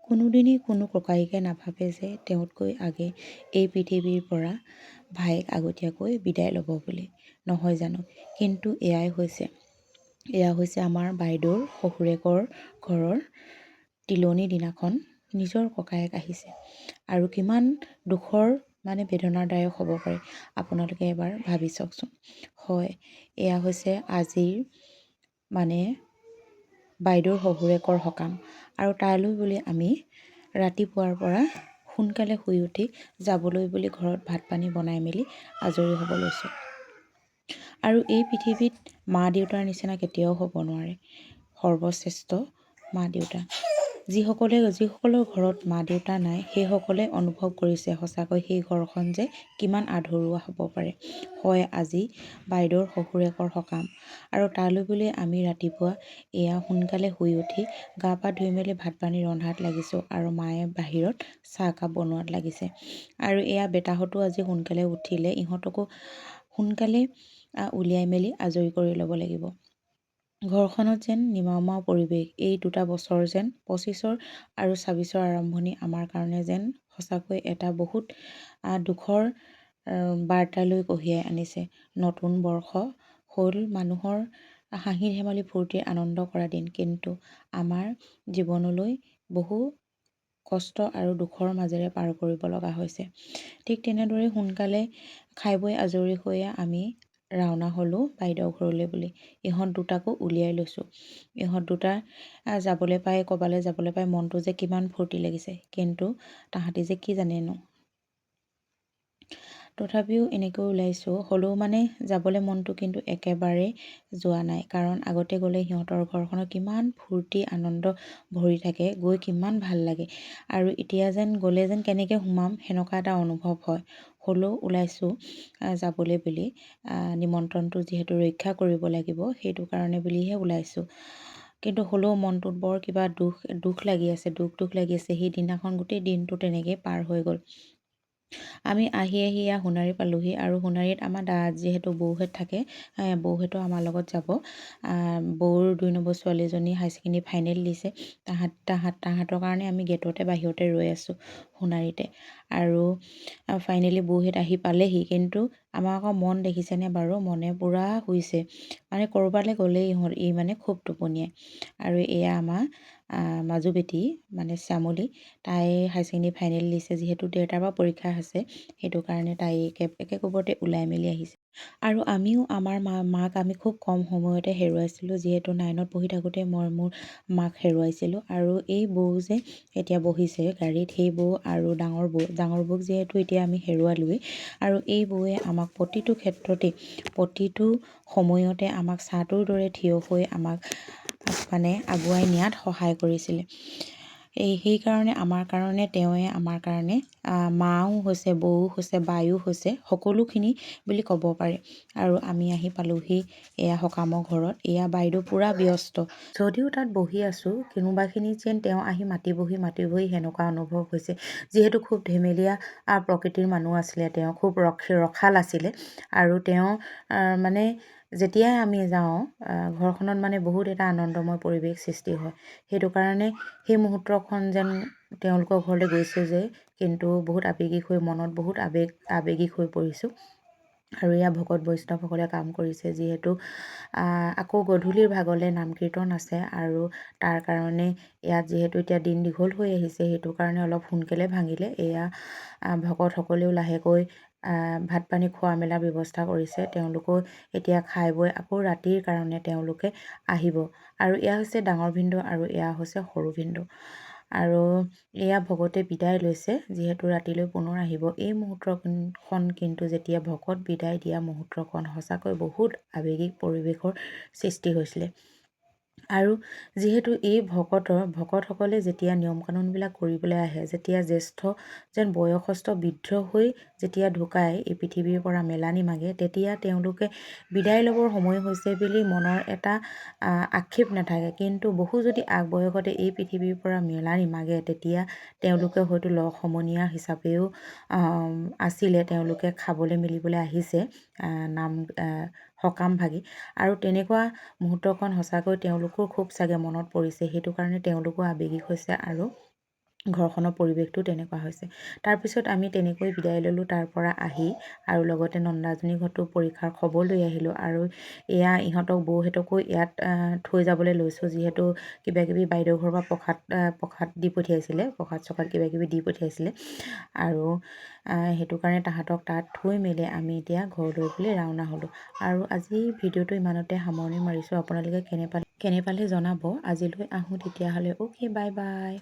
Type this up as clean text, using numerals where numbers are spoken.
কোনোদিনেই কোনো ককায়েকে নাভাবে যে তেওঁতকৈ আগে এই পৃথিৱীৰ পৰা ভাইক আগতীয়াকৈ বিদায় ল'ব বুলি, নহয় জানো? কিন্তু এয়া হৈছে আমাৰ বাইদেউৰ শহুৰেকৰ ঘৰৰ তিলনি দিনাখন নিজৰ ককায়েক আহিছে। আৰু কিমান দুখৰ বেদনাদায়ক হ'ব পাৰে আপোনালোকে এবাৰ ভাবি চাওকচোন। হয়, এয়া হৈছে আজিৰ বাইদেউৰ শহুৰেকৰ সকাম। আৰু তালৈ বুলি আমি ৰাতিপুৱাৰ পৰা সোনকালে শুই উঠি যাবলৈ বুলি ঘৰত ভাত পানী বনাই মেলি আজৰি হ'ব লৈছোঁ। আৰু এই পৃথিৱীত মা দেউতাৰ নিচিনা কেতিয়াও হ'ব নোৱাৰে, সৰ্বশ্ৰেষ্ঠ মা দেউতা। যিসকলৰ ঘৰত মা দেউতা নাই সেইসকলে অনুভৱ কৰিছে সঁচাকৈ সেই ঘৰখন যে কিমান আধৰুৱা হ'ব পাৰে। হয়, আজি বাইদেউৰ শহুৰেকৰ সকাম আৰু তালৈ বুলি আমি ৰাতিপুৱা এয়া সোনকালে শুই উঠি গা পা ধুই মেলি ভাত পানী ৰন্ধাত লাগিছোঁ আৰু মায়ে বাহিৰত চাহকাপ বনোৱাত লাগিছে। আৰু এয়া বেটাহঁতো আজি সোনকালে উঠিলে, ইহঁতকো সোনকালে উলিয়াই মেলি আজৰি কৰি ল'ব লাগিব। ঘৰখনত যেন নিমাউমাউ পৰিৱেশ। এই 2টা বছৰ যেন 25ৰ আৰু 26ৰ আৰম্ভণি আমাৰ কাৰণে যেন সঁচাকৈ এটা বহুত দুখৰ বাৰ্তালৈ কঢ়িয়াই আনিছে। নতুন বৰ্ষ হ'ল মানুহৰ হাঁহি ধেমালি ফূৰ্তিৰ আনন্দ কৰা দিন, কিন্তু আমাৰ জীৱনলৈ বহু কষ্ট আৰু দুখৰ মাজেৰে পাৰ কৰিব লগা হৈছে। ঠিক তেনেদৰে সোনকালে খাই বৈ আজৰি হৈয়ে আমি ৰাওনা হ'লোঁ বাইদেউ ঘৰলৈ বুলি। ইহঁত দুটাকো উলিয়াই লৈছোঁ। ইহঁত দুটা যাবলৈ পাই, ক'বালৈ যাবলৈ পাই মনটো যে কিমান ফূৰ্তি লাগিছে, কিন্তু তাহাঁতি যে কি জানেনো। তথাপিও এনেকৈ ওলাইছোঁ, হ'লেও যাবলৈ মনটো কিন্তু একেবাৰে যোৱা নাই। কাৰণ আগতে গ'লে সিহঁতৰ ঘৰখনত কিমান ফূৰ্তি আনন্দ ভৰি থাকে, গৈ কিমান ভাল লাগে। আৰু এতিয়া যেন গ'লে যেন কেনেকৈ সোমাম সেনেকুৱা এটা অনুভৱ হয়। হ'লেও ওলাইছোঁ যাবলৈ বুলি। নিমন্ত্ৰণটো যিহেতু ৰক্ষা কৰিব লাগিব, সেইটো কাৰণে বুলিহে ওলাইছোঁ। কিন্তু হ'লেও মনটোত বৰ কিবা দুখ লাগি আছে, দুখ লাগি আছে। সেইদিনাখন গোটেই দিনটো তেনেকেই পাৰ হৈ গ'ল। আমি আহি সোণাৰী পালোহি আৰু সোণাৰীত আমাৰ যিহেতু বৌহঁত থাকে, বৌহঁতো আমাৰ লগত যাব। বৌৰ 2 নম্বৰ ছোৱালীজনী হাই ছেকেণ্ডেৰী ফাইনেল দিছে। তাহাঁতৰ কাৰণে আমি গেটতে বাহিৰতে ৰৈ আছোঁ সোণাৰীতে। আৰু ফাইনেলি বৌহঁত আহি পালেহি, কিন্তু আমাৰ আকৌ মন দেখিছেনে বাৰু, মনে পূৰা শুইছে। ক'ৰবালৈ গ'লেই ই খুব টোপনিয়ায়। আৰু এয়া আমাৰ মাজু বেটি শ্যামলী, তাই হাই ছেকেণ্ডেৰী ফাইনেল দিছে। যিহেতু দেউতাৰ পৰা পৰীক্ষা আছে, সেইটো কাৰণে তাই একে কোবতে ওলাই মেলি আহিছে। আৰু আমিও আমাৰ মাক আমি খুব কম সময়তে হেৰুৱাইছিলোঁ। যিহেতু 9ত পঢ়ি থাকোঁতে মই মোৰ মাক হেৰুৱাইছিলোঁ। আৰু এই বৌ যে এতিয়া বহিছে গাড়ীত, সেই বৌ আৰু ডাঙৰ বৌক যিহেতু এতিয়া আমি হেৰুৱালোৱেই। আৰু এই বৌয়ে আমাক প্ৰতিটো ক্ষেত্ৰতে, প্ৰতিটো সময়তে আমাক ছাটোৰ দৰে থিয় হৈ আমাক আগুৱাই নিয়াত সহায় কৰিছিলে। সেইকাৰণে তেওঁৱে আমাৰ কাৰণে মাও হৈছে, বৌও হৈছে, বায়ো হৈছে, সকলোখিনি বুলি ক'ব পাৰে। আৰু আমি আহি পালোহি এয়া সকামৰ ঘৰত। এয়া বাইদেউ পূৰা ব্যস্ত। যদিও তাত বহি আছোঁ, কোনোবাখিনিত যেন তেওঁ আহি মাতিবহি সেনেকুৱা অনুভৱ হৈছে। যিহেতু খুব ধেমেলীয়া প্ৰকৃতিৰ মানুহ আছিলে, তেওঁ খুব ৰসাল আছিলে। আৰু তেওঁ যেতিয়াই আমি যাওঁ ঘৰখনত বহুত এটা আনন্দময় পৰিৱেশ সৃষ্টি হয়। সেইটো কাৰণে সেই মুহূৰ্তখন যেন তেওঁলোকৰ ঘৰলৈ গৈছোঁ যে, কিন্তু বহুত আৱেগিক হৈ, মনত বহুত আৱেগিক হৈ পৰিছোঁ। আৰু এয়া ভকত বৈষ্ণৱসকলে কাম কৰিছে। যিহেতু আকৌ গধূলিৰ ভাগলৈ নাম কীৰ্তন আছে, আৰু তাৰ কাৰণে ইয়াত যিহেতু এতিয়া দিন দীঘল হৈ আহিছে, সেইটো কাৰণে অলপ সোনকালে ভাঙিলে। এয়া ভকতসকলেও লাহেকৈ ভাত পানী খোৱা মেলাৰ ব্যৱস্থা কৰিছে। তেওঁলোকেও এতিয়া খাই বৈ আকৌ ৰাতিৰ কাৰণে তেওঁলোকে আহিব। আৰু এয়া হৈছে ডাঙৰ ভিনদেউ আৰু এয়া হৈছে সৰু ভিনদেউ। আৰু এয়া ভকতে বিদায় লৈছে, যিহেতু ৰাতিলৈ পুনৰ আহিব। এই মুহূৰ্তখন কিন্তু যেতিয়া ভকত বিদায় দিয়া মুহূৰ্তখন সঁচাকৈ বহুত আৱেগিক পৰিৱেশৰ সৃষ্টি হৈছিলে। আৰু যিহেতু এই ভকতসকলে যেতিয়া নিয়ম কানুনবিলাক কৰিবলৈ আহে, যেতিয়া জ্যেষ্ঠ যেন বয়সস্থ বৃদ্ধ হৈ যেতিয়া ঢুকায়, এই পৃথিৱীৰ পৰা মেলানি মাগে, তেতিয়া তেওঁলোকে বিদায় ল'বৰ সময় হৈছে বুলি মনৰ এটা আক্ষেপ নাথাকে। কিন্তু বহু যদি বয়সতে এই পৃথিৱীৰ পৰা মেলানি মাগে, তেতিয়া তেওঁলোকে হয়তো সমনীয়া হিচাপেও আছিলে, তেওঁলোকে খাবলৈ মেলিবলৈ আহিছে সকাম ভাগি। আৰু তেনেকুৱা মুহূৰ্তখন সঁচাকৈ তেওঁলোকৰ খুব চাগে মনত পৰিছে। সেইটো কাৰণে তেওঁলোকো আৱেগিক হৈছে আৰু ঘৰখনৰ পৰিৱেশটো তেনেকুৱা হৈছে। তাৰপিছত আমি তেনেকৈ বিদায় ল'লোঁ তাৰ পৰা আহি, আৰু লগতে নন্দাজনীৰ ঘৰতো পৰীক্ষাৰ খবৰ লৈ আহিলোঁ। আৰু এয়া ইহঁতক বৌহঁতকো ইয়াত থৈ যাবলৈ লৈছোঁ, যিহেতু কিবাকিবি বাইদেউ ঘৰৰ পৰা প্ৰসাদ দি পঠিয়াইছিলে, প্ৰসাদ চসাদ কিবাকিবি দি পঠিয়াইছিলে। আৰু সেইটো কাৰণে তাহাঁতক তাত থৈ মেলি আমি এতিয়া ঘৰলৈ বুলি ৰাওনা হ'লোঁ। আৰু আজি ভিডিঅ'টো ইমানতে সামৰণি মাৰিছোঁ। আপোনালোকে কেনে পালে জনাব। আজিলৈ আহোঁ তেতিয়াহ'লে। Okay, bye bye.